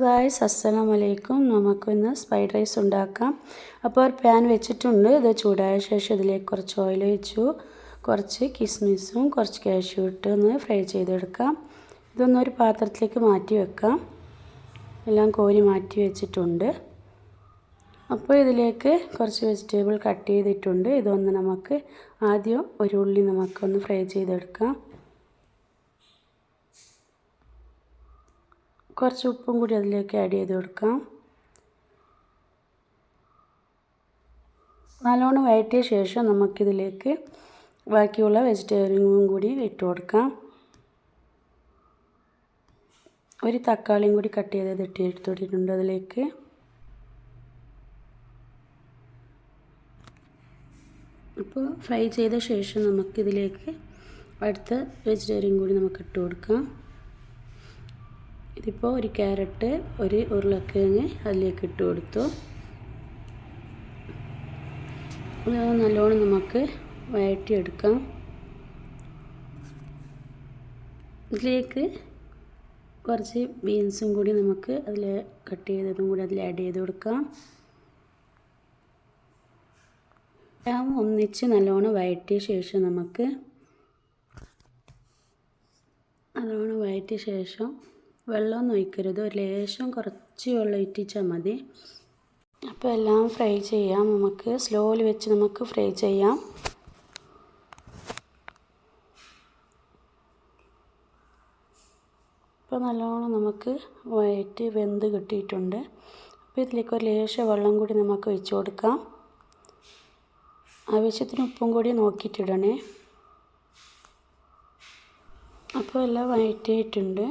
Guys അസ്സലാമു അലൈക്കും. നമുക്കിന്ന് ഫ്രൈഡ് റൈസ് ഉണ്ടാക്കാം. അപ്പോൾ ഒരു പാൻ വെച്ചിട്ടുണ്ട്. ഇത് ചൂടായ ശേഷം ഇതിലേക്ക് കുറച്ച് ഓയിൽ ഒഴിച്ചു, കുറച്ച് കിസ്മിസും കുറച്ച് കാഷ്യൂ ഇട്ട് ഒന്ന് ഫ്രൈ ചെയ്തെടുക്കാം. ഇതൊന്നൊരു പാത്രത്തിലേക്ക് മാറ്റി വെക്കാം. എല്ലാം കോരി മാറ്റി വെച്ചിട്ടുണ്ട്. അപ്പോൾ ഇതിലേക്ക് കുറച്ച് വെജിറ്റബിൾ കട്ട് ചെയ്തിട്ടുണ്ട്. ഇതൊന്ന് നമുക്ക് ആദ്യം ഒരു ഉള്ളി നമുക്കൊന്ന് ഫ്രൈ ചെയ്തെടുക്കാം. കുറച്ച് ഉപ്പും കൂടി അതിലേക്ക് ആഡ് ചെയ്ത് കൊടുക്കാം. നല്ലോണം വഴറ്റിയ ശേഷം നമുക്കിതിലേക്ക് ബാക്കിയുള്ള വെജിറ്റബിളും കൂടി ഇട്ട് കൊടുക്കാം. ഒരു തക്കാളിയും കൂടി കട്ട് ചെയ്ത് ഇട്ടെടുത്തിട്ടുണ്ട് അതിലേക്ക്. അപ്പോൾ ഫ്രൈ ചെയ്ത ശേഷം നമുക്കിതിലേക്ക് അടുത്ത വെജിറ്റബിളും കൂടി നമുക്ക് ഇട്ട് കൊടുക്കാം. ഇതിപ്പോൾ ഒരു ക്യാരറ്റ്, ഒരു ഉരുളക്കിഴങ്ങ് അതിലേക്ക് ഇട്ട് കൊടുത്തു. നല്ലോണം നമുക്ക് വഴറ്റിയെടുക്കാം. ഇതിലേക്ക് കുറച്ച് ബീൻസും കൂടി നമുക്ക് അതിൽ കട്ട് ചെയ്തതും കൂടി അതിൽ ആഡ് ചെയ്ത് കൊടുക്കാം. എല്ലാം ഒന്നിച്ച് നല്ലോണം വഴറ്റിയ ശേഷം വെള്ളമൊന്നും ഒഴിക്കരുത്, ഒരു ലേശം കുറച്ച് വെള്ളം ഒഴിച്ചാൽ മതി. അപ്പോൾ എല്ലാം ഫ്രൈ ചെയ്യാം. നമുക്ക് സ്ലോയിൽ വെച്ച് നമുക്ക് ഫ്രൈ ചെയ്യാം. ഇപ്പോൾ നല്ലോണം നമുക്ക് വഴറ്റി വെന്ത് കിട്ടിയിട്ടുണ്ട്. അപ്പോൾ ഇതിലേക്ക് ഒരു ലേശം വെള്ളം കൂടി നമുക്ക് ഒഴിച്ച് കൊടുക്കാം. ആവശ്യത്തിന് ഉപ്പും കൂടി നോക്കിയിട്ടിടണേ. അപ്പോൾ എല്ലാം വഴറ്റിയിട്ടുണ്ട്.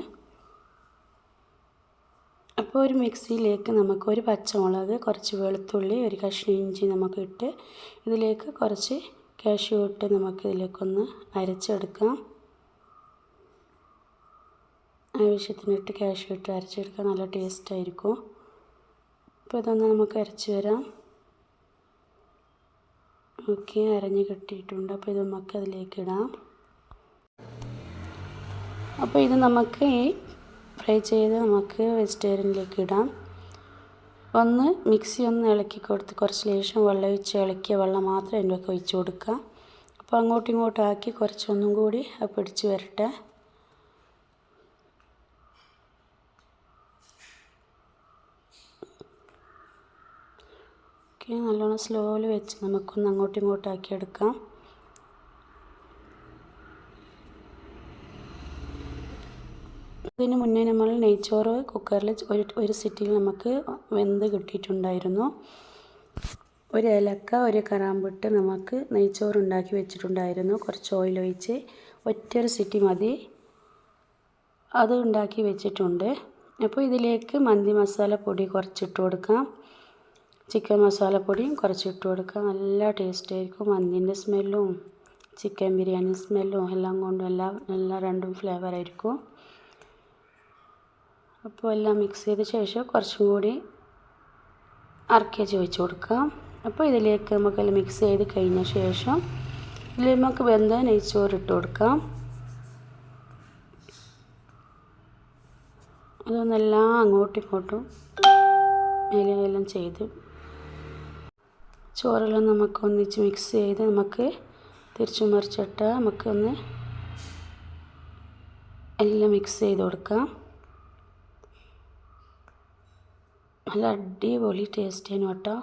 അപ്പോൾ ഒരു മിക്സിയിലേക്ക് നമുക്ക് ഒരു പച്ചമുളക്, കുറച്ച് വെളുത്തുള്ളി, ഒരു കഷ്ണം ഇഞ്ചി നമുക്ക് ഇട്ട് ഇതിലേക്ക് കുറച്ച് കാഷ്യൂ ഇട്ട് നമുക്കിതിലേക്കൊന്ന് അരച്ചെടുക്കാം. ആവശ്യത്തിനിട്ട് കാഷ്യൂ ഇട്ട് അരച്ചെടുക്കാൻ നല്ല ടേസ്റ്റായിരിക്കും. അപ്പോൾ ഇതൊന്ന് നമുക്ക് അരച്ച് വരാം. ഓക്കെ, അരഞ്ഞ് കിട്ടിയിട്ടുണ്ട്. അപ്പോൾ ഇത് നമുക്ക് അതിലേക്ക് ഇടാം. അപ്പോൾ ഇത് നമുക്ക് ഫ്രൈ ചെയ്ത് നമുക്ക് വെജിറ്റേറിയനിലേക്ക് ഇടാം. മിക്സി ഒന്ന് ഇളക്കി കൊടുത്ത് കുറച്ച് ലേശം വെള്ളം ഒഴിച്ച് ഇളക്കിയ വെള്ളം മാത്രം അതിൻ്റെയൊക്കെ ഒഴിച്ച് കൊടുക്കുക. അപ്പോൾ അങ്ങോട്ടും ഇങ്ങോട്ടും ആക്കി കുറച്ചൊന്നും കൂടി പിടിച്ച് വരട്ടെ. ഓക്കെ, നല്ലോണം സ്ലോയിൽ വെച്ച് നമുക്കൊന്ന് അങ്ങോട്ടും ഇങ്ങോട്ടും ആക്കി എടുക്കാം. ഇതിന് മുന്നേ നമ്മൾ നെയ്ച്ചോറ് കുക്കറിൽ ഒരു സിറ്റിയിൽ നമുക്ക് വെന്ത് കിട്ടിയിട്ടുണ്ടായിരുന്നു. ഒരു ഏലക്ക, ഒരു കറാമ്പുട്ട് നമുക്ക് നെയ്ച്ചോറ് ഉണ്ടാക്കി വെച്ചിട്ടുണ്ടായിരുന്നു. കുറച്ച് ഓയിൽ ഒഴിച്ച് ഒറ്റൊരു സിറ്റി മതി, അത് ഉണ്ടാക്കി വെച്ചിട്ടുണ്ട്. അപ്പോൾ ഇതിലേക്ക് മന്തി മസാലപ്പൊടി കുറച്ചിട്ട് കൊടുക്കാം. ചിക്കൻ മസാലപ്പൊടിയും കുറച്ചിട്ട് കൊടുക്കാം. നല്ല ടേസ്റ്റ് ആയിരിക്കും. മന്തിൻ്റെ സ്മെല്ലും ചിക്കൻ ബിരിയാണി സ്മെല്ലും എല്ലാം കൊണ്ടും എല്ലാം രണ്ടും ഫ്ലേവർ ആയിരിക്കും. അപ്പോൾ എല്ലാം മിക്സ് ചെയ്ത ശേഷം കുറച്ചും കൂടി അരക്കേജ് ഒഴിച്ച് കൊടുക്കാം. അപ്പോൾ ഇതിലേക്ക് നമുക്കെല്ലാം മിക്സ് ചെയ്ത് കഴിഞ്ഞ ശേഷം ഇതിൽ നമുക്ക് വെന്ത നെയ്ച്ചോറ് ഇട്ട് കൊടുക്കാം. അതൊന്നെല്ലാം അങ്ങോട്ടും ഇങ്ങോട്ടും എല്ലാം ചെയ്ത് ചോറെല്ലാം നമുക്ക് ഒന്നിച്ച് മിക്സ് ചെയ്ത് നമുക്ക് തിരിച്ചു മറിച്ചിട്ട് നമുക്കൊന്ന് എല്ലാം മിക്സ് ചെയ്ത് കൊടുക്കാം. നല്ല അടിപൊളി ടേസ്റ്റേനു കേട്ടോ.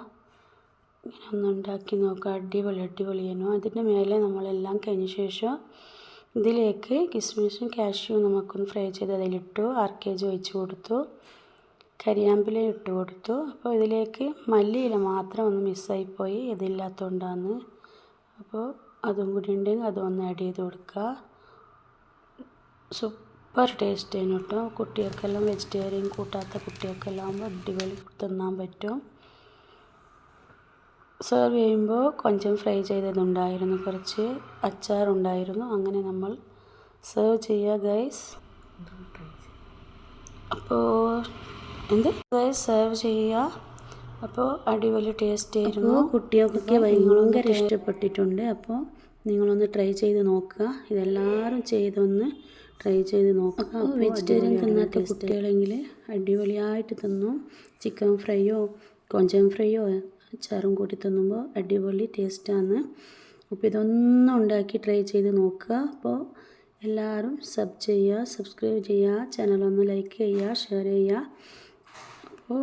ഇങ്ങനെ ഒന്ന് ഉണ്ടാക്കി നോക്കാം. അടിപൊളിയേനു. അതിൻ്റെ മേലെ നമ്മളെല്ലാം കഴിഞ്ഞ ശേഷം ഇതിലേക്ക് കിസ്മിസും കാഷ്യൂവും നമുക്കൊന്ന് ഫ്രൈ ചെയ്ത് അതിലിട്ടു. അരക്കേജ് ഒഴിച്ച് കൊടുത്തു. കരിയാമ്പില ഇട്ട് കൊടുത്തു. അപ്പോൾ ഇതിലേക്ക് മല്ലിയില മാത്രം ഒന്ന് മിസ്സായിപ്പോയി, ഇതില്ലാത്തതുകൊണ്ടാണ്. അപ്പോൾ അതും കൂടി ഉണ്ടെങ്കിൽ അതൊന്ന് ആഡ് ചെയ്ത് കൊടുക്കുക. സൂപ്പർ ടേസ്റ്റ് ആയിരുന്നു കേട്ടോ. കുട്ടികൾക്കെല്ലാം വെജിറ്റേറിയൻ കൂട്ടാത്ത കുട്ടികൾക്കെല്ലാം ആകുമ്പോൾ അടിപൊളി തിന്നാൻ പറ്റും. സെർവ് ചെയ്യുമ്പോൾ കൊഞ്ചം ഫ്രൈ ചെയ്തതുണ്ടായിരുന്നു, കുറച്ച് അച്ചാറുണ്ടായിരുന്നു. അങ്ങനെ നമ്മൾ സെർവ് ചെയ്യുക ഗൈസ്. അപ്പോൾ സെർവ് ചെയ്യുക. അപ്പോൾ അടിപൊളി ടേസ്റ്റ് ആയിരുന്നു. കുട്ടികൾക്കൊക്കെ ഭയങ്കര ഇഷ്ടപ്പെട്ടിട്ടുണ്ട്. അപ്പോൾ നിങ്ങളൊന്ന് ട്രൈ ചെയ്ത് നോക്കുക. ഇതെല്ലാവരും ചെയ്തൊന്ന് ട്രൈ ചെയ്ത് നോക്കുക. വെജിറ്റേറിയൻ തിന്നാത്ത കുട്ടികളെങ്കിൽ അടിപൊളിയായിട്ട് തിന്നും. ചിക്കൻ ഫ്രൈയോ കൊഞ്ചൻ ഫ്രൈയോ അച്ചാറും കൂട്ടി തിന്നുമ്പോൾ അടിപൊളി ടേസ്റ്റാണ്. അപ്പോൾ ഇതൊന്നും ഉണ്ടാക്കി ട്രൈ ചെയ്ത് നോക്കുക. അപ്പോൾ എല്ലാവരും സബ്സ്ക്രൈബ് ചെയ്യുക, ചാനലൊന്ന് ലൈക്ക് ചെയ്യുക, ഷെയർ ചെയ്യുക. അപ്പോൾ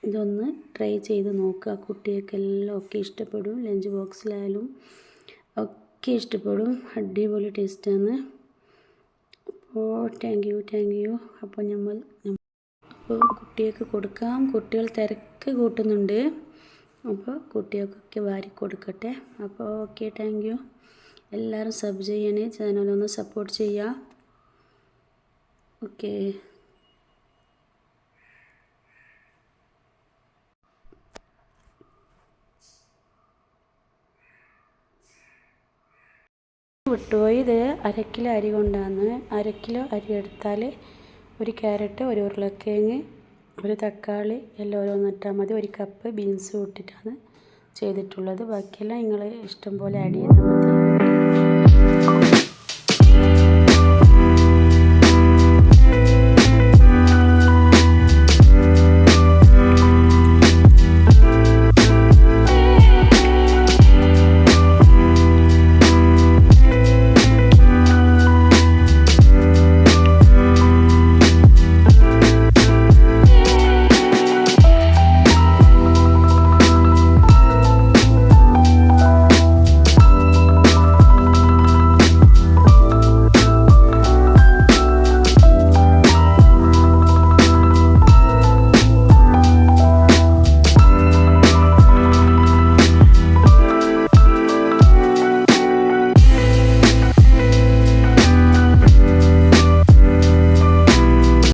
ഇതൊന്ന് ട്രൈ ചെയ്ത് നോക്കുക. കുട്ടികൾക്കെല്ലാം ഒക്കെ ഇഷ്ടപ്പെടും. ലഞ്ച് ബോക്സിലായാലും ഒക്കെ ഇഷ്ടപ്പെടും. അടിപൊളി ടേസ്റ്റാണ്. അപ്പോൾ താങ്ക് യു. അപ്പോൾ കുട്ടികൾക്ക് കൊടുക്കാം. കുട്ടികൾ തിരക്ക് കൂട്ടുന്നുണ്ട്. അപ്പോൾ കുട്ടികൾക്കൊക്കെ വാരി കൊടുക്കട്ടെ. അപ്പോൾ ഓക്കെ, താങ്ക് യു. എല്ലാവരും സബ് ചെയ്യണേ, ചാനലൊന്ന് സപ്പോർട്ട് ചെയ്യുക. ഓക്കെ. വിട്ടുപോയി. ഇത് 1/2 കിലോ അരി കൊണ്ടാണ്. 1/2 കിലോ അരി എടുത്താൽ 1 ക്യാരറ്റ്, 1 ഉരുളക്കിഴങ്ങ്, 1 തക്കാളി എല്ലാം ഓരോന്ന് ഇട്ടാൽ മതി. 1 കപ്പ് ബീൻസ് ഇട്ടിട്ടാണ് ചെയ്തിട്ടുള്ളത്. ബാക്കിയെല്ലാം നിങ്ങൾ ഇഷ്ടം പോലെ ആഡ് ചെയ്താൽ മതി.